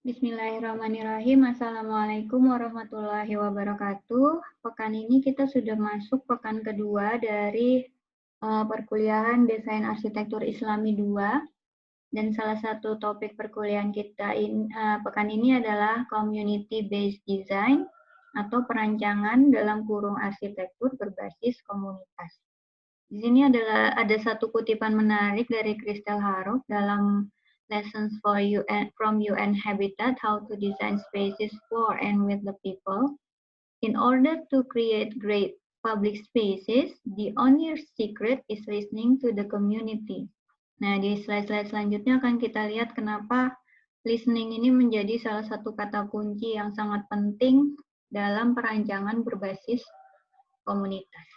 Bismillahirrahmanirrahim. Assalamualaikum warahmatullahi wabarakatuh. Pekan ini kita sudah masuk pekan kedua dari perkuliahan Desain Arsitektur Islami 2. Dan salah satu topik perkuliahan kita pekan ini adalah Community Based Design atau perancangan dalam kurung arsitektur berbasis komunitas. Di sini ada satu kutipan menarik dari Crystal Harrop dalam Lessons from UN Habitat, How to Design Spaces for and with the People. In order to create great public spaces, the only secret is listening to the community. Nah, di slide-slide selanjutnya akan kita lihat kenapa listening ini menjadi salah satu kata kunci yang sangat penting dalam perancangan berbasis komunitas.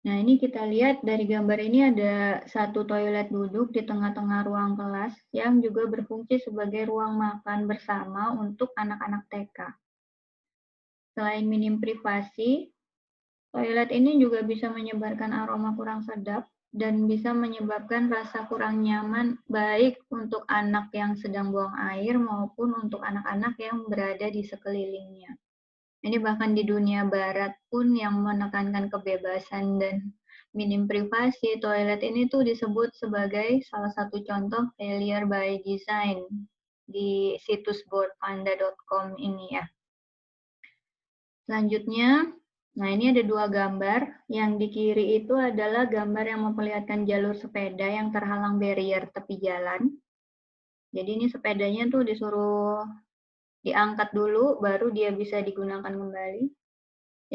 Nah, ini kita lihat dari gambar ini ada satu toilet duduk di tengah-tengah ruang kelas yang juga berfungsi sebagai ruang makan bersama untuk anak-anak TK. Selain minim privasi, toilet ini juga bisa menyebarkan aroma kurang sedap dan bisa menyebabkan rasa kurang nyaman baik untuk anak yang sedang buang air maupun untuk anak-anak yang berada di sekelilingnya. Ini bahkan di dunia barat pun yang menekankan kebebasan dan minim privasi, toilet ini tuh disebut sebagai salah satu contoh failure by design di situs boardpanda.com ini ya. Selanjutnya, nah ini ada dua gambar. Yang di kiri itu adalah gambar yang memperlihatkan jalur sepeda yang terhalang barrier tepi jalan. Jadi ini sepedanya tuh disuruh diangkat dulu, baru dia bisa digunakan kembali.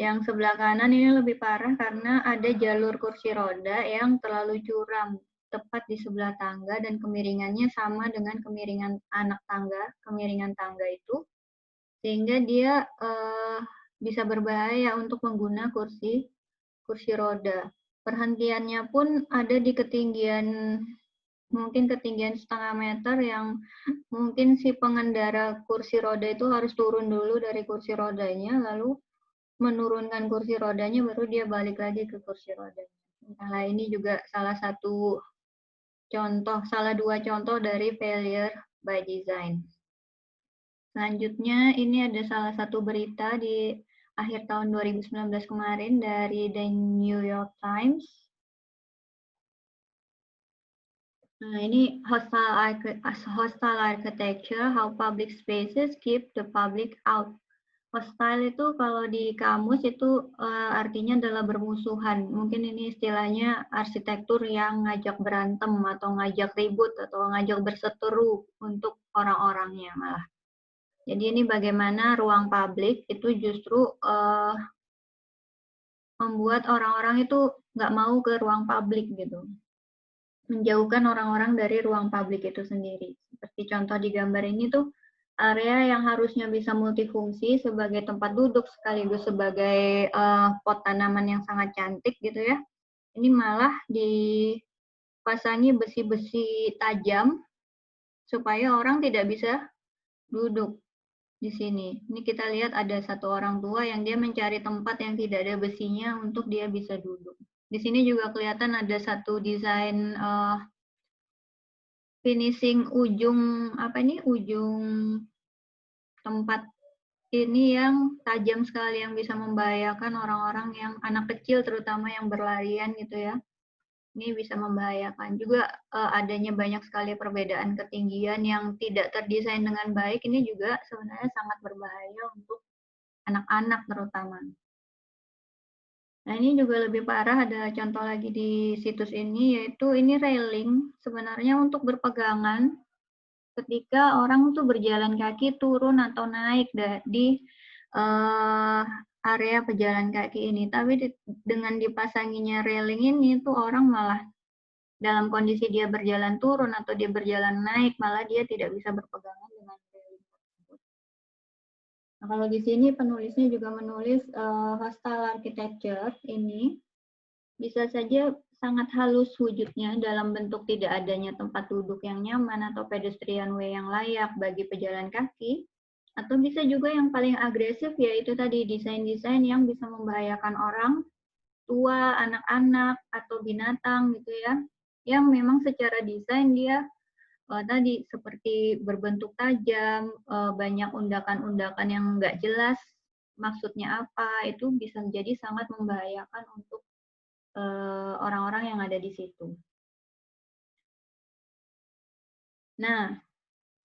Yang sebelah kanan ini lebih parah karena ada jalur kursi roda yang terlalu curam, tepat di sebelah tangga dan kemiringannya sama dengan kemiringan kemiringan tangga itu, sehingga dia bisa berbahaya untuk pengguna kursi roda. Perhentiannya pun ada di mungkin ketinggian setengah meter yang mungkin si pengendara kursi roda itu harus turun dulu dari kursi rodanya, lalu menurunkan kursi rodanya baru dia balik lagi ke kursi rodanya. Nah, ini juga salah dua contoh dari failure by design. Selanjutnya ini ada salah satu berita di akhir tahun 2019 kemarin dari The New York Times. Nah, ini hostile architecture, how public spaces keep the public out. Hostile itu kalau di kamus itu artinya adalah bermusuhan. Mungkin ini istilahnya arsitektur yang ngajak berantem atau ngajak ribut atau ngajak berseteru untuk orang-orangnya malah. Jadi ini bagaimana ruang publik itu justru membuat orang-orang itu nggak mau ke ruang publik gitu. Menjauhkan orang-orang dari ruang publik itu sendiri. Seperti contoh di gambar ini tuh, area yang harusnya bisa multifungsi sebagai tempat duduk sekaligus sebagai pot tanaman yang sangat cantik gitu ya. Ini malah dipasangi besi-besi tajam supaya orang tidak bisa duduk di sini. Ini kita lihat ada satu orang tua yang dia mencari tempat yang tidak ada besinya untuk dia bisa duduk. Di sini juga kelihatan ada satu desain finishing ujung tempat ini yang tajam sekali yang bisa membahayakan orang-orang yang anak kecil terutama yang berlarian gitu ya. Ini bisa membahayakan. Juga adanya banyak sekali perbedaan ketinggian yang tidak terdesain dengan baik ini juga sebenarnya sangat berbahaya untuk anak-anak terutama. Nah, ini juga lebih parah, ada contoh lagi di situs ini, yaitu ini railing sebenarnya untuk berpegangan ketika orang tuh berjalan kaki turun atau naik di area pejalan kaki ini. Tapi dengan dipasanginya railing ini tuh orang malah dalam kondisi dia berjalan turun atau dia berjalan naik, malah dia tidak bisa berpegangan dengan railing tersebut. Nah, kalau di sini penulisnya juga menulis hostile architecture ini bisa saja sangat halus wujudnya dalam bentuk tidak adanya tempat duduk yang nyaman atau pedestrian way yang layak bagi pejalan kaki, atau bisa juga yang paling agresif yaitu tadi desain-desain yang bisa membahayakan orang tua, anak-anak, atau binatang gitu ya, yang memang secara desain dia tadi seperti berbentuk tajam, banyak undakan-undakan yang nggak jelas maksudnya apa, itu bisa jadi sangat membahayakan untuk orang-orang yang ada di situ. Nah,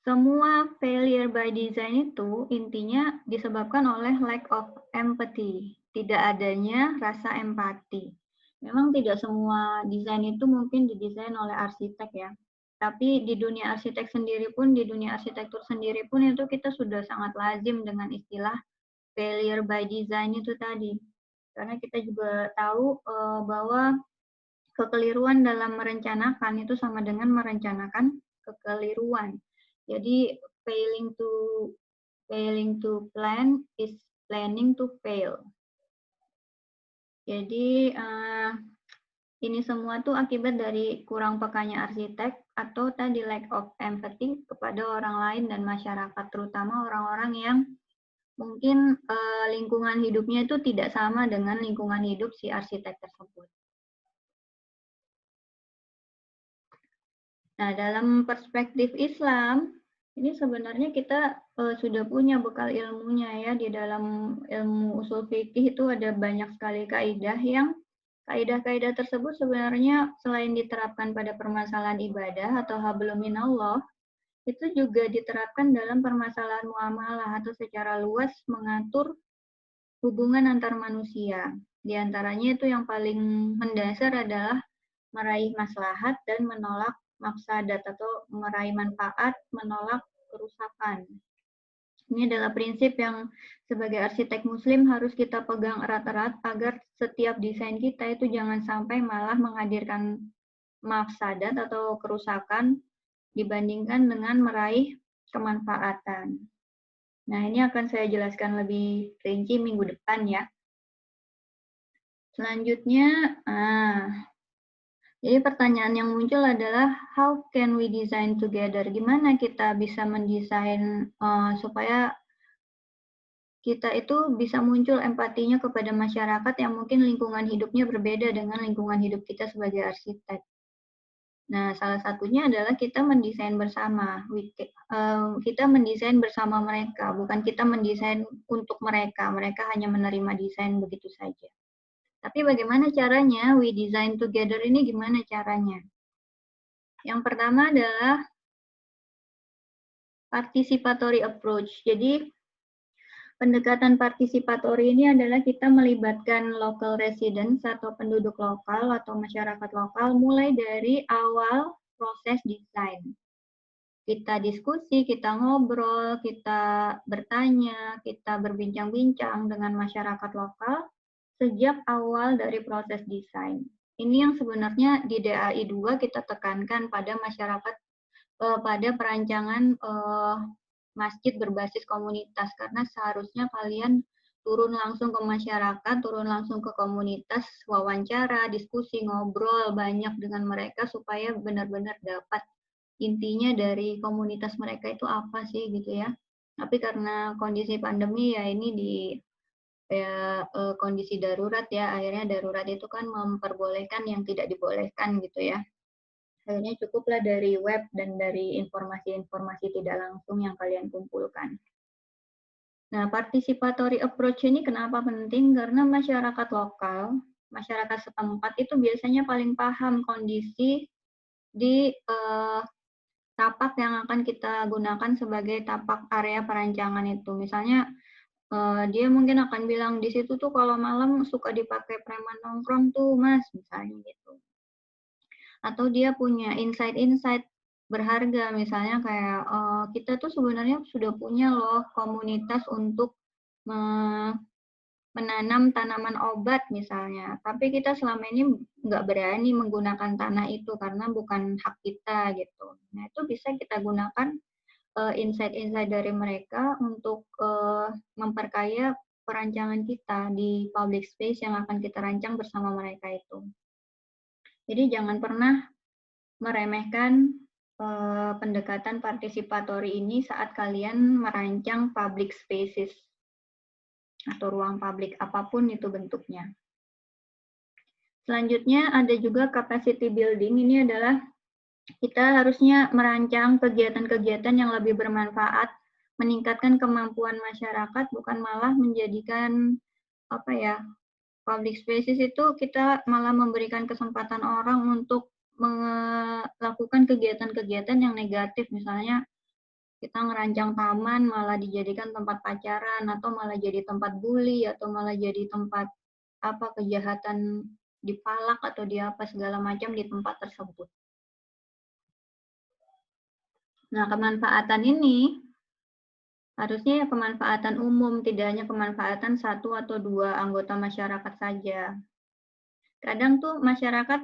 semua failure by design itu intinya disebabkan oleh lack of empathy, tidak adanya rasa empati. Memang tidak semua desain itu mungkin didesain oleh arsitek ya. Tapi di dunia arsitek sendiri pun, di dunia arsitektur sendiri pun itu kita sudah sangat lazim dengan istilah failure by design itu tadi. Karena kita juga tahu bahwa kekeliruan dalam merencanakan itu sama dengan merencanakan kekeliruan. Jadi failing to plan is planning to fail. Jadi ini semua tuh akibat dari kurang pekanya arsitek atau tadi lack of empathy kepada orang lain dan masyarakat, terutama orang-orang yang mungkin lingkungan hidupnya itu tidak sama dengan lingkungan hidup si arsitek tersebut. Nah, dalam perspektif Islam, ini sebenarnya kita sudah punya bekal ilmunya ya. Di dalam ilmu usul fikih itu ada banyak sekali kaidah yang kaidah-kaidah tersebut sebenarnya selain diterapkan pada permasalahan ibadah atau hablum minallah, itu juga diterapkan dalam permasalahan muamalah atau secara luas mengatur hubungan antar manusia. Di antaranya itu yang paling mendasar adalah meraih maslahat dan menolak mafsadat atau meraih manfaat, menolak kerusakan. Ini adalah prinsip yang sebagai arsitek muslim harus kita pegang erat-erat agar setiap desain kita itu jangan sampai malah menghadirkan mafsadat atau kerusakan dibandingkan dengan meraih kemanfaatan. Nah, ini akan saya jelaskan lebih rinci minggu depan ya. Selanjutnya, jadi pertanyaan yang muncul adalah how can we design together? Gimana kita bisa mendesain supaya kita itu bisa muncul empatinya kepada masyarakat yang mungkin lingkungan hidupnya berbeda dengan lingkungan hidup kita sebagai arsitek. Nah, salah satunya adalah kita mendesain bersama. Kita mendesain bersama mereka, bukan kita mendesain untuk mereka. Mereka hanya menerima desain begitu saja. Tapi bagaimana caranya? We design together ini gimana caranya? Yang pertama adalah participatory approach. Jadi pendekatan partisipatori ini adalah kita melibatkan local residents atau penduduk lokal atau masyarakat lokal mulai dari awal proses desain. Kita diskusi, kita ngobrol, kita bertanya, kita berbincang-bincang dengan masyarakat lokal sejak awal dari proses desain. Ini yang sebenarnya di DAI 2 kita tekankan pada masyarakat, pada perancangan masjid berbasis komunitas, karena seharusnya kalian turun langsung ke masyarakat, turun langsung ke komunitas, wawancara, diskusi, ngobrol banyak dengan mereka supaya benar-benar dapat intinya dari komunitas mereka itu apa sih gitu ya. Tapi karena kondisi pandemi ya ini di kondisi darurat ya, akhirnya darurat itu kan memperbolehkan yang tidak dibolehkan gitu ya. Akhirnya cukuplah dari web dan dari informasi-informasi tidak langsung yang kalian kumpulkan. Nah, participatory approach ini kenapa penting? Karena masyarakat lokal, masyarakat setempat itu biasanya paling paham kondisi di tapak yang akan kita gunakan sebagai tapak area perancangan itu. Misalnya dia mungkin akan bilang di situ tuh kalau malam suka dipakai preman nongkrong tuh mas, misalnya gitu. Atau dia punya insight-insight berharga, misalnya kayak kita tuh sebenarnya sudah punya loh komunitas untuk menanam tanaman obat misalnya, tapi kita selama ini nggak berani menggunakan tanah itu karena bukan hak kita gitu. Nah itu bisa kita gunakan insight-insight dari mereka untuk memperkaya perancangan kita di public space yang akan kita rancang bersama mereka itu. Jadi jangan pernah meremehkan pendekatan partisipatori ini saat kalian merancang public spaces atau ruang publik apapun itu bentuknya. Selanjutnya ada juga capacity building, ini adalah Kita harusnya merancang kegiatan-kegiatan yang lebih bermanfaat, meningkatkan kemampuan masyarakat, bukan malah menjadikan apa ya, public spaces itu kita malah memberikan kesempatan orang untuk melakukan kegiatan-kegiatan yang negatif, misalnya kita ngerancang taman malah dijadikan tempat pacaran, atau malah jadi tempat bully, atau malah jadi tempat apa kejahatan dipalak atau di apa segala macam di tempat tersebut. Nah, kemanfaatan ini harusnya kemanfaatan umum, tidak hanya kemanfaatan satu atau dua anggota masyarakat saja. Kadang tuh masyarakat,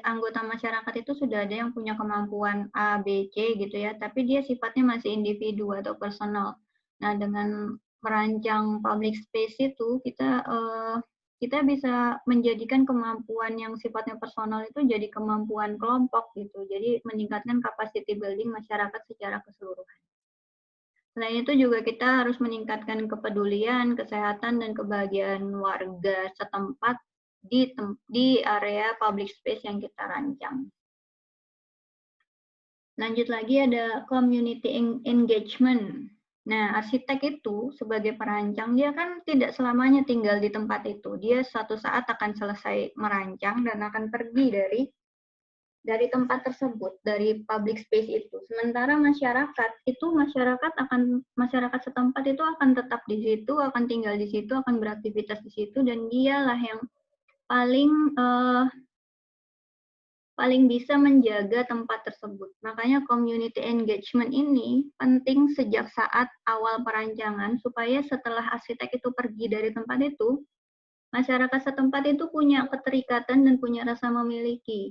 anggota masyarakat itu sudah ada yang punya kemampuan A, B, C gitu ya, tapi dia sifatnya masih individu atau personal. Nah, dengan merancang public space itu kita bisa menjadikan kemampuan yang sifatnya personal itu jadi kemampuan kelompok gitu. Jadi meningkatkan capacity building masyarakat secara keseluruhan. Selain itu juga kita harus meningkatkan kepedulian, kesehatan, dan kebahagiaan warga setempat di area public space yang kita rancang. Lanjut lagi ada community engagement. Nah, arsitek itu sebagai perancang, dia kan tidak selamanya tinggal di tempat itu. Dia suatu saat akan selesai merancang dan akan pergi dari tempat tersebut, dari public space itu. Sementara masyarakat setempat itu akan tetap di situ, akan tinggal di situ, akan beraktivitas di situ, dan dialah yang paling paling bisa menjaga tempat tersebut. Makanya community engagement ini penting sejak saat awal perancangan supaya setelah arsitek itu pergi dari tempat itu, masyarakat setempat itu punya keterikatan dan punya rasa memiliki.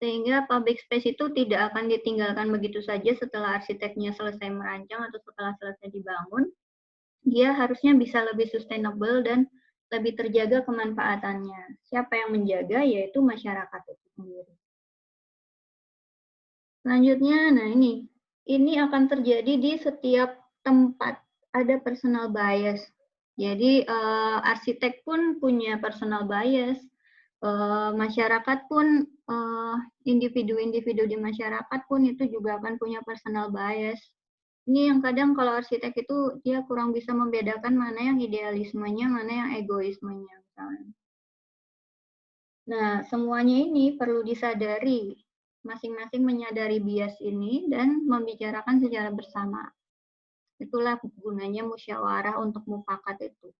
Sehingga public space itu tidak akan ditinggalkan begitu saja setelah arsiteknya selesai merancang atau setelah selesai dibangun. Dia harusnya bisa lebih sustainable dan lebih terjaga kemanfaatannya. Siapa yang menjaga? Yaitu masyarakat itu sendiri. Selanjutnya, nah ini akan terjadi di setiap tempat. Ada personal bias. Jadi arsitek pun punya personal bias. Masyarakat pun individu-individu di masyarakat pun itu juga akan punya personal bias. Ini yang kadang kalau arsitek itu dia kurang bisa membedakan mana yang idealismenya, mana yang egoismenya. Misalnya. Nah, semuanya ini perlu disadari. Masing-masing menyadari bias ini dan membicarakan secara bersama. Itulah gunanya musyawarah untuk mufakat itu.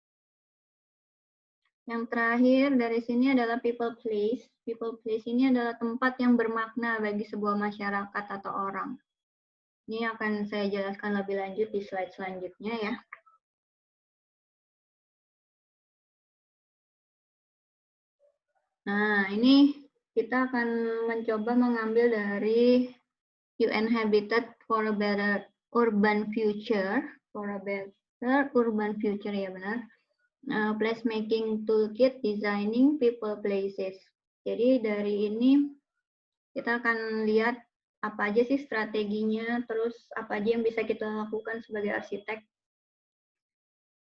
Yang terakhir dari sini adalah people place. People place ini adalah tempat yang bermakna bagi sebuah masyarakat atau orang. Ini akan saya jelaskan lebih lanjut di slide selanjutnya ya. Nah, ini kita akan mencoba mengambil dari UN Habitat for a Better Urban Future, ya benar. Placemaking Toolkit Designing People Places. Jadi dari ini kita akan lihat apa aja sih strateginya, terus apa aja yang bisa kita lakukan sebagai arsitek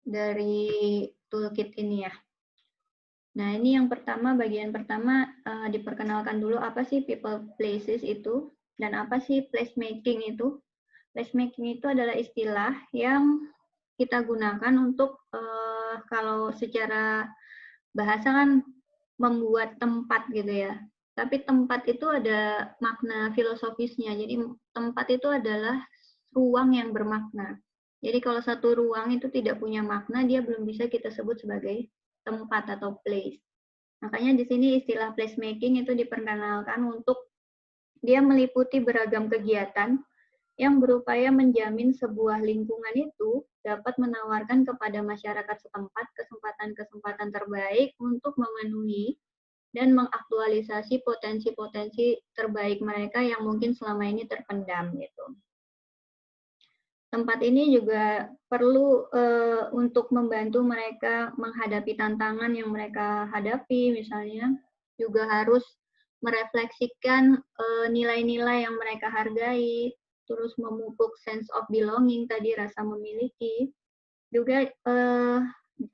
dari toolkit ini ya. Nah ini yang pertama, bagian pertama diperkenalkan dulu apa sih people places itu dan apa sih placemaking itu. Placemaking itu adalah istilah yang kita gunakan untuk kalau secara bahasa kan membuat tempat gitu ya. Tapi tempat itu ada makna filosofisnya. Jadi tempat itu adalah ruang yang bermakna. Jadi kalau satu ruang itu tidak punya makna, dia belum bisa kita sebut sebagai tempat atau place. Makanya di sini istilah placemaking itu diperkenalkan untuk dia meliputi beragam kegiatan yang berupaya menjamin sebuah lingkungan itu dapat menawarkan kepada masyarakat setempat kesempatan-kesempatan terbaik untuk memenuhi dan mengaktualisasi potensi-potensi terbaik mereka yang mungkin selama ini terpendam gitu. Tempat ini juga perlu untuk membantu mereka menghadapi tantangan yang mereka hadapi, misalnya juga harus merefleksikan nilai-nilai yang mereka hargai, terus memupuk sense of belonging tadi, rasa memiliki, juga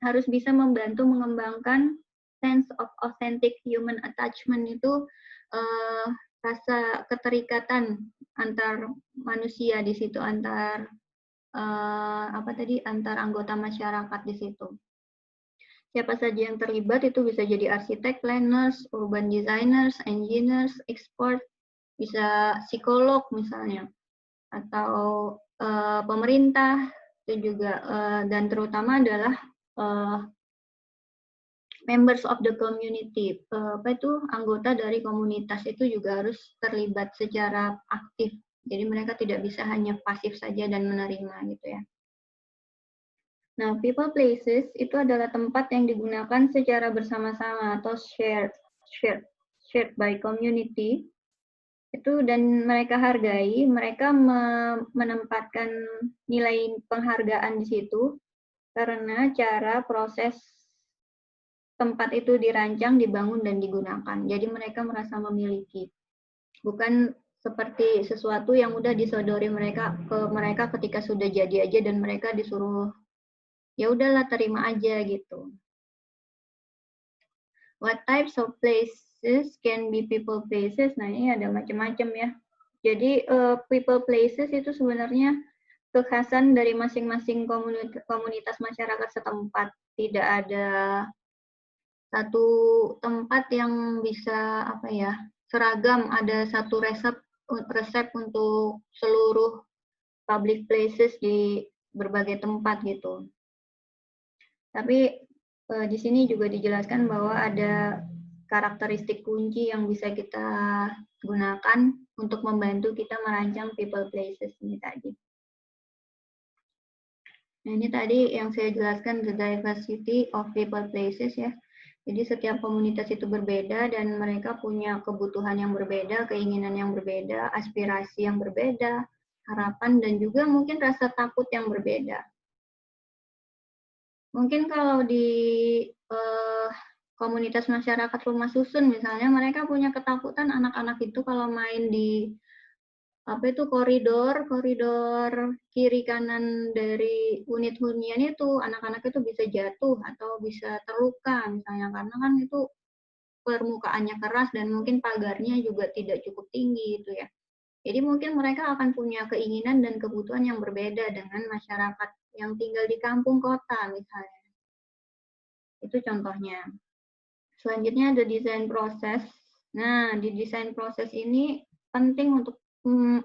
harus bisa membantu mengembangkan sense of authentic human attachment itu rasa keterikatan antar manusia di situ, antar antar anggota masyarakat di situ. Siapa saja yang terlibat itu bisa jadi arsitek, planners, urban designers, engineers, expert, bisa psikolog misalnya, atau pemerintah itu juga, dan terutama adalah members of the community, anggota dari komunitas itu juga harus terlibat secara aktif. Jadi mereka tidak bisa hanya pasif saja dan menerima gitu ya. Nah, people places itu adalah tempat yang digunakan secara bersama-sama atau shared by community. Itu dan mereka hargai, mereka menempatkan nilai penghargaan di situ karena cara proses tempat itu dirancang, dibangun, dan digunakan. Jadi mereka merasa memiliki. Bukan seperti sesuatu yang udah disodori mereka ketika sudah jadi aja dan mereka disuruh ya udahlah terima aja gitu. What types of places can be people places? Nah, ini ada macam-macam ya. Jadi people places itu sebenarnya kekhasan dari masing-masing komunitas masyarakat setempat. Tidak ada satu tempat yang bisa seragam, ada satu resep untuk seluruh public places di berbagai tempat gitu. Tapi di sini juga dijelaskan bahwa ada karakteristik kunci yang bisa kita gunakan untuk membantu kita merancang people places ini tadi. Nah, ini tadi yang saya jelaskan, the diversity of people places ya. Jadi setiap komunitas itu berbeda dan mereka punya kebutuhan yang berbeda, keinginan yang berbeda, aspirasi yang berbeda, harapan, dan juga mungkin rasa takut yang berbeda. Mungkin kalau di komunitas masyarakat rumah susun misalnya, mereka punya ketakutan anak-anak itu kalau main di koridor kiri kanan dari unit hunian itu, anak-anak itu bisa jatuh atau bisa terluka misalnya, karena kan itu permukaannya keras dan mungkin pagarnya juga tidak cukup tinggi gitu ya. Jadi mungkin mereka akan punya keinginan dan kebutuhan yang berbeda dengan masyarakat yang tinggal di kampung kota misalnya. Itu contohnya. Selanjutnya ada desain proses. Nah, di desain proses ini penting untuk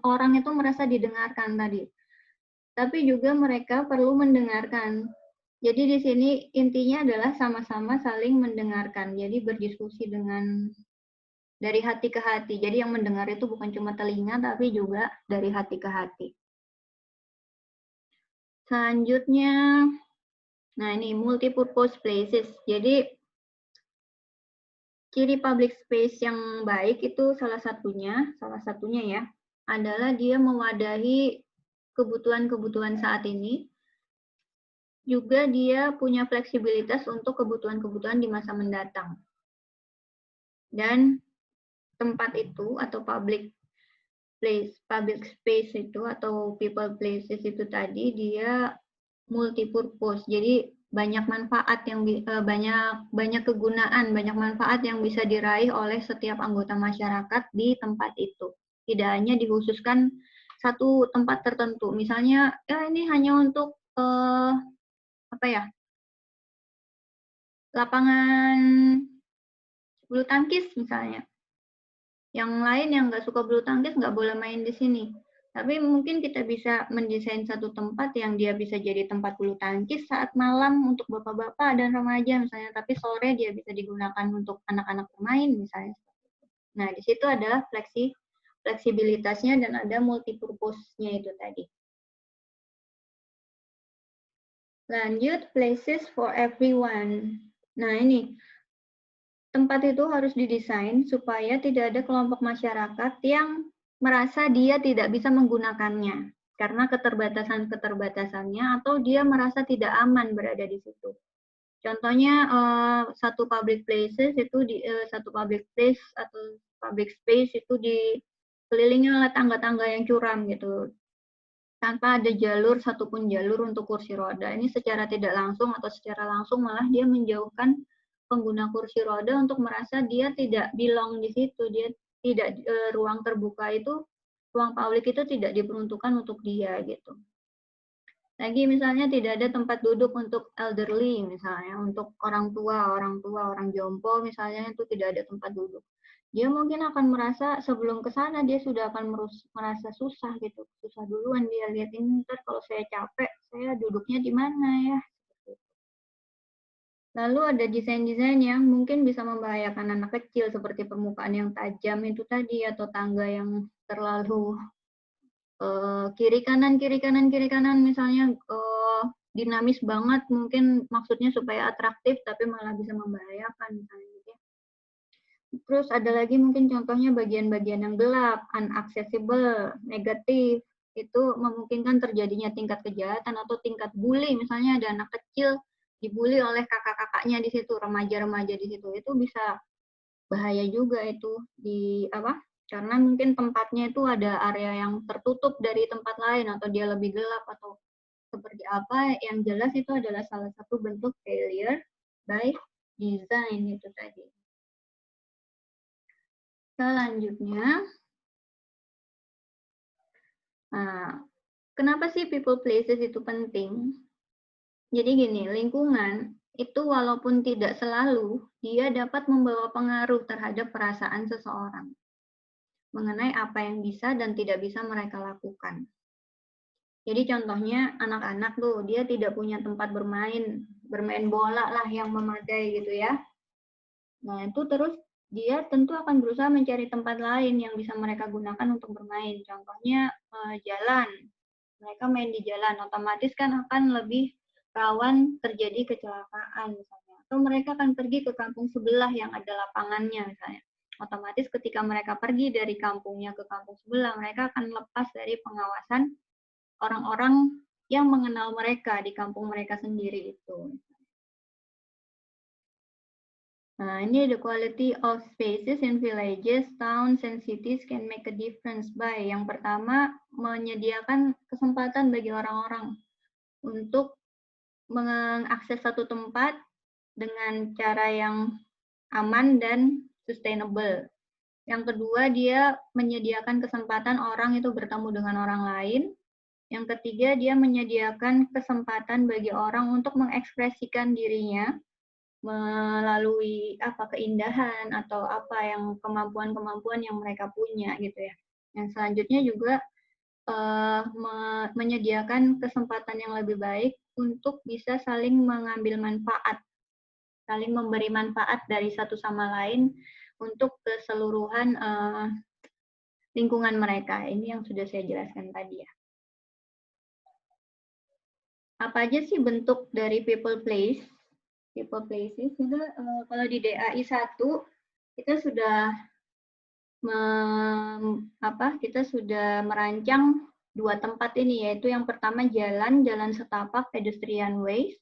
orang itu merasa didengarkan tadi. Tapi juga mereka perlu mendengarkan. Jadi di sini intinya adalah sama-sama saling mendengarkan. Jadi berdiskusi dari hati ke hati. Jadi yang mendengar itu bukan cuma telinga, tapi juga dari hati ke hati. Selanjutnya, nah ini multipurpose places. Jadi ciri public space yang baik itu salah satunya ya, adalah dia mewadahi kebutuhan-kebutuhan saat ini. Juga dia punya fleksibilitas untuk kebutuhan-kebutuhan di masa mendatang. Dan tempat itu atau public space itu atau people places itu tadi dia multipurpose. Jadi banyak manfaat yang banyak kegunaan, banyak manfaat yang bisa diraih oleh setiap anggota masyarakat di tempat itu. Tidak hanya dikhususkan satu tempat tertentu. Misalnya, ya ini hanya untuk lapangan bulu tangkis misalnya. Yang lain yang nggak suka bulu tangkis nggak boleh main di sini. Tapi mungkin kita bisa mendesain satu tempat yang dia bisa jadi tempat bulu tangkis saat malam untuk bapak-bapak dan remaja misalnya, tapi sore dia bisa digunakan untuk anak-anak bermain misalnya. Nah, di situ ada fleksibilitasnya dan ada multipurpose-nya itu tadi. Lanjut, places for everyone. Nah, ini tempat itu harus didesain supaya tidak ada kelompok masyarakat yang merasa dia tidak bisa menggunakannya karena keterbatasannya atau dia merasa tidak aman berada di situ. Contohnya satu public place atau public space itu dikelilingi oleh tangga-tangga yang curam gitu, tanpa ada satupun jalur untuk kursi roda. Ini secara tidak langsung atau secara langsung malah dia menjauhkan pengguna kursi roda untuk merasa dia tidak belong di situ, dia tidak ruang terbuka itu, ruang publik itu tidak diperuntukkan untuk dia gitu. Lagi misalnya tidak ada tempat duduk untuk elderly misalnya, untuk orang tua, orang jompo misalnya itu tidak ada tempat duduk. Dia mungkin akan merasa sebelum ke sana dia sudah akan merasa susah gitu, susah duluan dia lihat ini ntar kalau saya capek, saya duduknya di mana ya. Lalu ada desain-desain yang mungkin bisa membahayakan anak kecil seperti permukaan yang tajam itu tadi atau tangga yang terlalu kiri kanan misalnya dinamis banget mungkin maksudnya supaya atraktif tapi malah bisa membahayakan misalnya gitu ya. Terus ada lagi mungkin contohnya bagian-bagian yang gelap, unaccessible, negatif, itu memungkinkan terjadinya tingkat kejahatan atau tingkat bully, misalnya ada anak kecil dibully oleh kakak-kakaknya di situ, remaja-remaja di situ, itu bisa bahaya juga itu di apa? Karena mungkin tempatnya itu ada area yang tertutup dari tempat lain atau dia lebih gelap atau seperti apa, yang jelas itu adalah salah satu bentuk failure by design itu tadi. Selanjutnya, nah, kenapa sih people places itu penting? Jadi gini, lingkungan itu walaupun tidak selalu, dia dapat membawa pengaruh terhadap perasaan seseorang mengenai apa yang bisa dan tidak bisa mereka lakukan. Jadi contohnya anak-anak tuh, dia tidak punya tempat bermain bola lah yang memadai gitu ya. Nah itu terus dia tentu akan berusaha mencari tempat lain yang bisa mereka gunakan untuk bermain. Contohnya jalan, mereka main di jalan, otomatis kan akan lebih rawan terjadi kecelakaan misalnya. Atau mereka akan pergi ke kampung sebelah yang ada lapangannya misalnya. Otomatis ketika mereka pergi dari kampungnya ke kampung sebelah, mereka akan lepas dari pengawasan orang-orang yang mengenal mereka di kampung mereka sendiri itu. Nah, ini the quality of spaces in villages, towns, and cities can make a difference by. Yang pertama, menyediakan kesempatan bagi orang-orang untuk mengakses satu tempat dengan cara yang aman dan sustainable. Yang kedua, dia menyediakan kesempatan orang itu bertemu dengan orang lain. Yang ketiga, dia menyediakan kesempatan bagi orang untuk mengekspresikan dirinya melalui apa keindahan atau apa yang kemampuan-kemampuan yang mereka punya gitu ya. Yang selanjutnya juga menyediakan kesempatan yang lebih baik untuk bisa saling mengambil manfaat, saling memberi manfaat dari satu sama lain untuk keseluruhan lingkungan mereka. Ini yang sudah saya jelaskan tadi ya. Apa aja sih bentuk dari people place? People places itu kalau di DAI 1 kita sudah merancang dua tempat ini, yaitu yang pertama jalan setapak pedestrian ways,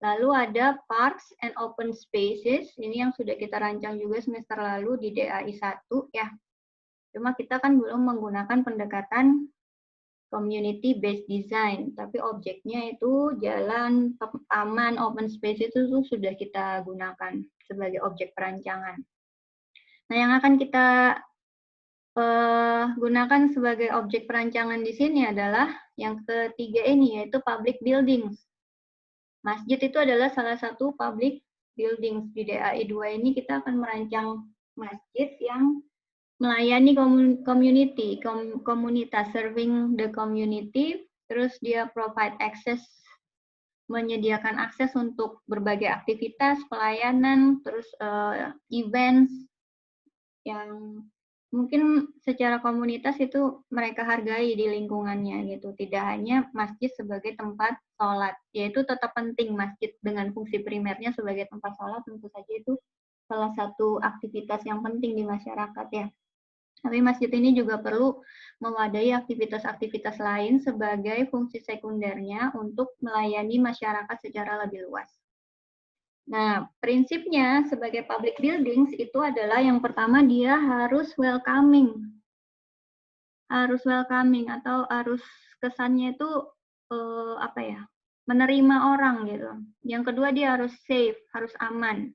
lalu ada parks and open spaces, ini yang sudah kita rancang juga semester lalu di DAI 1 ya. Cuma kita kan belum menggunakan pendekatan community based design, tapi objeknya itu jalan, taman, open space itu sudah kita gunakan sebagai objek perancangan. Nah, yang akan kita gunakan sebagai objek perancangan di sini adalah yang ketiga ini, yaitu public buildings. Masjid itu adalah salah satu public buildings. Di DAI 2 ini kita akan merancang masjid yang melayani community, komunitas, serving the community, terus dia provide access, menyediakan akses untuk berbagai aktivitas, pelayanan, terus events yang mungkin secara komunitas itu mereka hargai di lingkungannya gitu. Tidak hanya masjid sebagai tempat sholat, yaitu tetap penting masjid dengan fungsi primernya sebagai tempat sholat, tentu saja itu salah satu aktivitas yang penting di masyarakat ya. Tapi masjid ini juga perlu mewadahi aktivitas-aktivitas lain sebagai fungsi sekundernya untuk melayani masyarakat secara lebih luas. Nah, prinsipnya sebagai public buildings itu adalah yang pertama dia harus welcoming. Harus welcoming atau harus kesannya itu menerima orang gitu. Yang kedua dia harus safe, harus aman.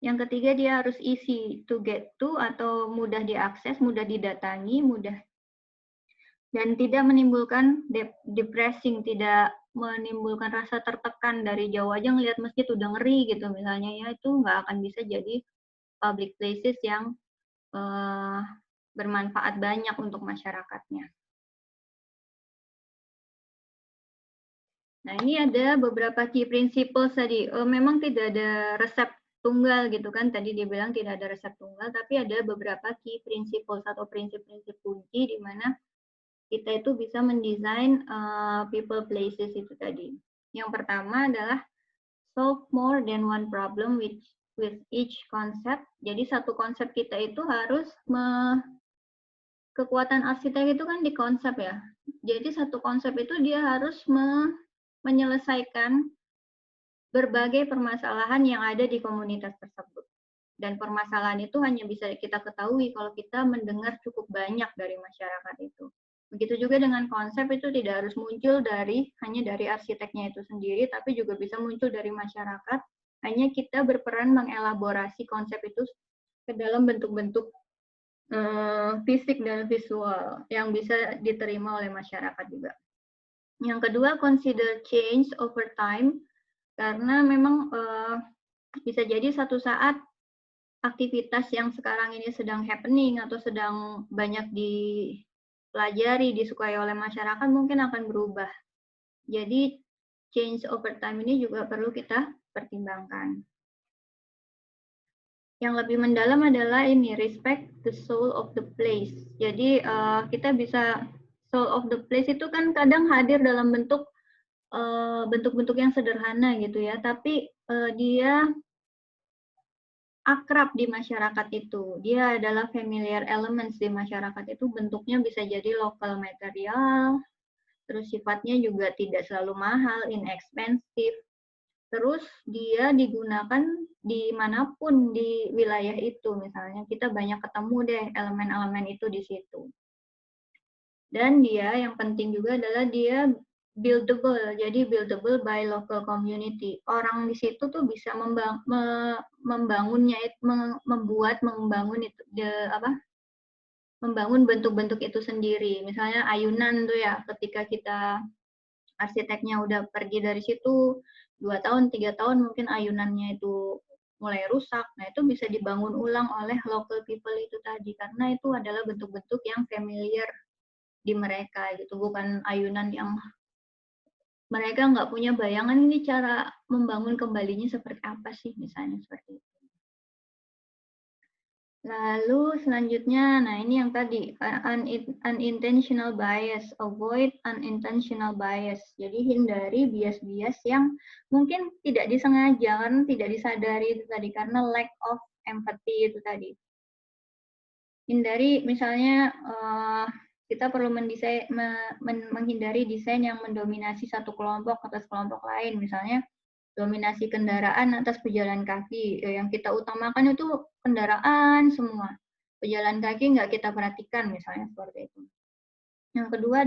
Yang ketiga, dia harus easy to get to atau mudah diakses, mudah didatangi, mudah dan tidak menimbulkan depressing, tidak menimbulkan rasa tertekan. Dari jauh aja ngelihat masjid udah ngeri gitu misalnya ya, itu nggak akan bisa jadi public places yang bermanfaat banyak untuk masyarakatnya. Nah, ini ada beberapa key principles tadi. Memang tidak ada resep tunggal gitu kan. Tadi dia bilang tidak ada resep tunggal, tapi ada beberapa key principles atau prinsip-prinsip kunci di mana kita itu bisa mendesain people places itu tadi. Yang pertama adalah solve more than one problem with each concept. Jadi satu konsep kita itu harus kekuatan arsitek itu kan di konsep ya. Jadi satu konsep itu dia harus menyelesaikan berbagai permasalahan yang ada di komunitas tersebut. Dan permasalahan itu hanya bisa kita ketahui kalau kita mendengar cukup banyak dari masyarakat itu. Begitu juga dengan konsep itu tidak harus muncul hanya dari arsiteknya itu sendiri, tapi juga bisa muncul dari masyarakat. Hanya kita berperan mengelaborasi konsep itu ke dalam bentuk-bentuk fisik dan visual yang bisa diterima oleh masyarakat juga. Yang kedua, consider change over time, karena memang bisa jadi satu saat aktivitas yang sekarang ini sedang happening atau sedang banyak dipelajari, disukai oleh masyarakat mungkin akan berubah. Jadi change over time ini juga perlu kita pertimbangkan. Yang lebih mendalam adalah ini, respect the soul of the place. Jadi kita bisa, soul of the place itu kan kadang hadir dalam bentuk-bentuk yang sederhana gitu ya, tapi dia akrab di masyarakat itu. Dia adalah familiar elements di masyarakat itu, bentuknya bisa jadi local material, terus sifatnya juga tidak selalu mahal, inexpensive. Terus dia digunakan dimanapun di wilayah itu, misalnya kita banyak ketemu deh elemen-elemen itu di situ. Dan dia yang penting juga adalah dia buildable, jadi buildable by local community. Orang di situ tuh bisa membangunnya, membangun itu, membangun bentuk-bentuk itu sendiri. Misalnya ayunan tuh ya, ketika kita arsiteknya udah pergi dari situ 2 tahun, 3 tahun mungkin ayunannya itu mulai rusak. Nah, itu bisa dibangun ulang oleh local people itu tadi, karena itu adalah bentuk-bentuk yang familiar di mereka gitu, bukan ayunan yang mereka nggak punya bayangan ini cara membangun kembalinya seperti apa sih, misalnya seperti itu. Lalu selanjutnya, nah ini yang tadi, unintentional bias, avoid unintentional bias. Jadi hindari bias-bias yang mungkin tidak disengaja, kan tidak disadari itu tadi, karena lack of empathy itu tadi. Hindari misalnya kita perlu menghindari desain yang mendominasi satu kelompok atas kelompok lain, misalnya dominasi kendaraan atas pejalan kaki. Yang kita utamakan itu kendaraan semua. Pejalan kaki nggak kita perhatikan, misalnya seperti itu. Yang kedua,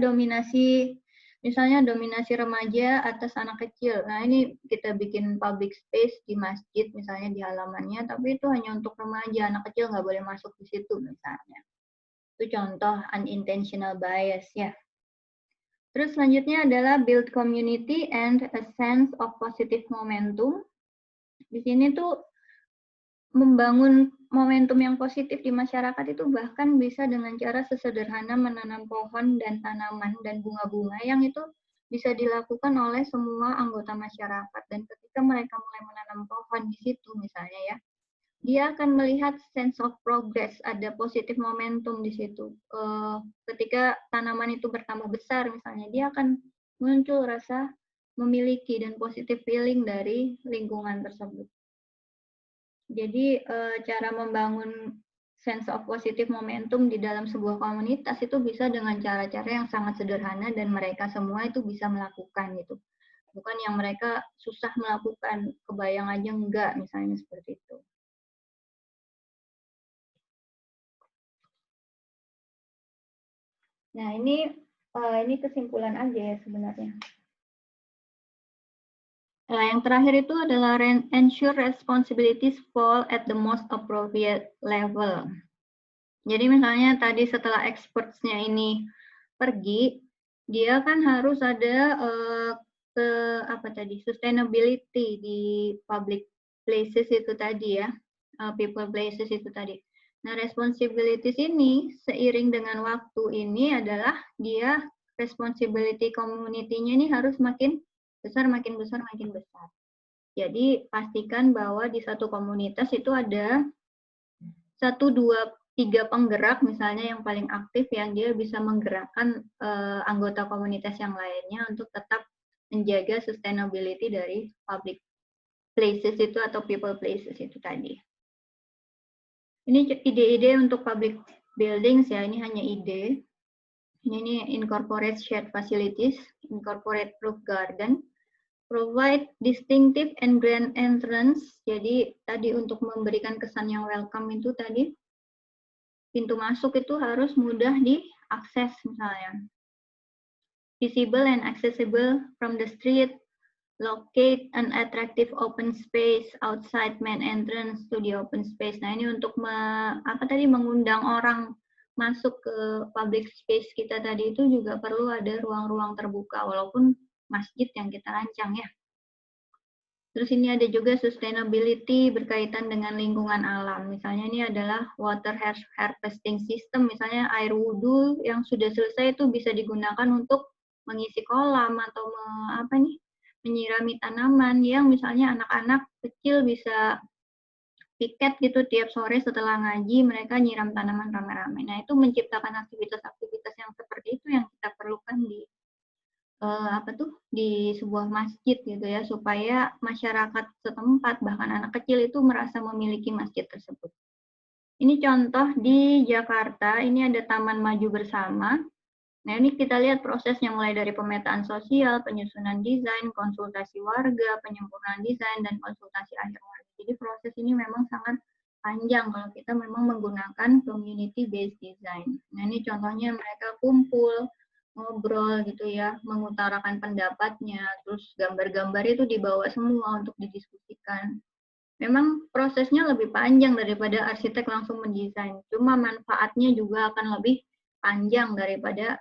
misalnya dominasi remaja atas anak kecil. Nah, ini kita bikin public space di masjid, misalnya di halamannya, tapi itu hanya untuk remaja, anak kecil nggak boleh masuk di situ, misalnya. Itu contoh unintentional bias ya. Terus selanjutnya adalah build community and a sense of positive momentum. Di sini tuh membangun momentum yang positif di masyarakat itu bahkan bisa dengan cara sesederhana menanam pohon dan tanaman dan bunga-bunga yang itu bisa dilakukan oleh semua anggota masyarakat. Dan ketika mereka mulai menanam pohon di situ misalnya ya, dia akan melihat sense of progress, ada positif momentum di situ. Ketika tanaman itu bertambah besar misalnya, dia akan muncul rasa memiliki dan positive feeling dari lingkungan tersebut. Jadi cara membangun sense of positive momentum di dalam sebuah komunitas itu bisa dengan cara-cara yang sangat sederhana dan mereka semua itu bisa melakukan gitu. Bukan yang mereka susah melakukan, kebayang aja enggak, misalnya seperti itu. Nah, ini kesimpulan aja ya sebenarnya. Yang terakhir itu adalah ensure responsibilities fall at the most appropriate level. Jadi misalnya tadi setelah experts-nya ini pergi, dia kan harus ada sustainability di public places itu tadi ya, people places itu tadi. Nah, responsibilities ini seiring dengan waktu ini adalah dia responsibility community-nya ini harus makin besar, makin besar, makin besar. Jadi pastikan bahwa di satu komunitas itu ada 1, 2, 3 penggerak misalnya yang paling aktif yang dia bisa menggerakkan anggota komunitas yang lainnya untuk tetap menjaga sustainability dari public places itu atau people places itu tadi. Ini ide-ide untuk public buildings ya, ini hanya ide. Ini incorporate shared facilities, incorporate roof garden, provide distinctive and grand entrance. Jadi tadi untuk memberikan kesan yang welcome itu tadi, pintu masuk itu harus mudah diakses misalnya. Visible and accessible from the street, locate an attractive open space outside main entrance to the open space. Nah, ini untuk mengundang orang masuk ke public space kita tadi itu juga perlu ada ruang-ruang terbuka walaupun masjid yang kita rancang ya. Terus ini ada juga sustainability berkaitan dengan lingkungan alam. Misalnya ini adalah water harvesting system, misalnya air wudhu yang sudah selesai itu bisa digunakan untuk mengisi kolam atau menyirami tanaman yang misalnya anak-anak kecil bisa piket gitu tiap sore setelah ngaji mereka nyiram tanaman rame-rame. Nah, itu menciptakan aktivitas-aktivitas yang seperti itu yang kita perlukan di sebuah masjid gitu ya, supaya masyarakat setempat bahkan anak kecil itu merasa memiliki masjid tersebut. Ini contoh di Jakarta, ini ada Taman Maju Bersama. Nah, ini kita lihat prosesnya mulai dari pemetaan sosial, penyusunan desain, konsultasi warga, penyempurnaan desain, dan konsultasi akhir warga. Jadi proses ini memang sangat panjang kalau kita memang menggunakan community based design. Nah, ini contohnya mereka kumpul, ngobrol gitu ya, mengutarakan pendapatnya, terus gambar-gambar itu dibawa semua untuk didiskusikan. Memang prosesnya lebih panjang daripada arsitek langsung mendesain, cuma manfaatnya juga akan lebih panjang daripada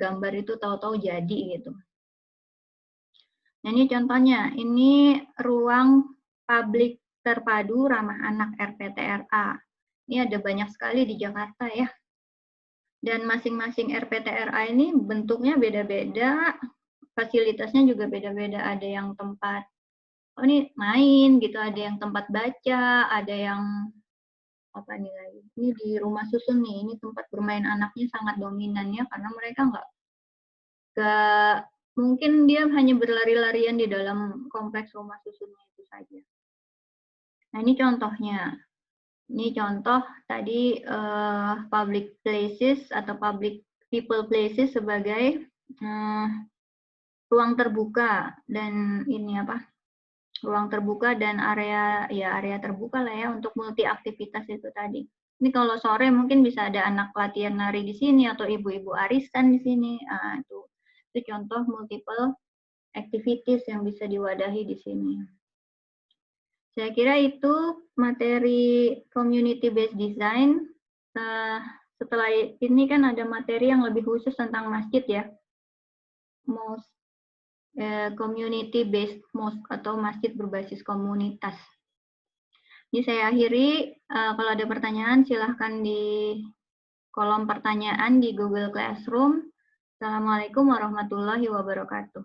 gambar itu tahu-tahu jadi gitu. Nah, ini contohnya, ini ruang publik terpadu ramah anak RPTRA. Ini ada banyak sekali di Jakarta ya. Dan masing-masing RPTRA ini bentuknya beda-beda, fasilitasnya juga beda-beda. Ada yang tempat ini main gitu, ada yang tempat baca, ada yang ini di rumah susun nih, ini tempat bermain anaknya sangat dominan ya, karena mereka nggak mungkin dia hanya berlari-larian di dalam kompleks rumah susunnya itu saja. Nah, ini contohnya. Ini contoh tadi public places atau public people places sebagai ruang terbuka dan ruang terbuka dan area terbuka lah ya untuk multi aktivitas itu tadi. Ini kalau sore mungkin bisa ada anak latihan nari di sini atau ibu-ibu arisan di sini. Itu contoh multiple activities yang bisa diwadahi di sini. Saya kira itu materi community based design. Setelah ini kan ada materi yang lebih khusus tentang masjid ya. Community based mosque atau masjid berbasis komunitas. Jadi saya akhiri, kalau ada pertanyaan silahkan di kolom pertanyaan di Google Classroom. Assalamualaikum warahmatullahi wabarakatuh.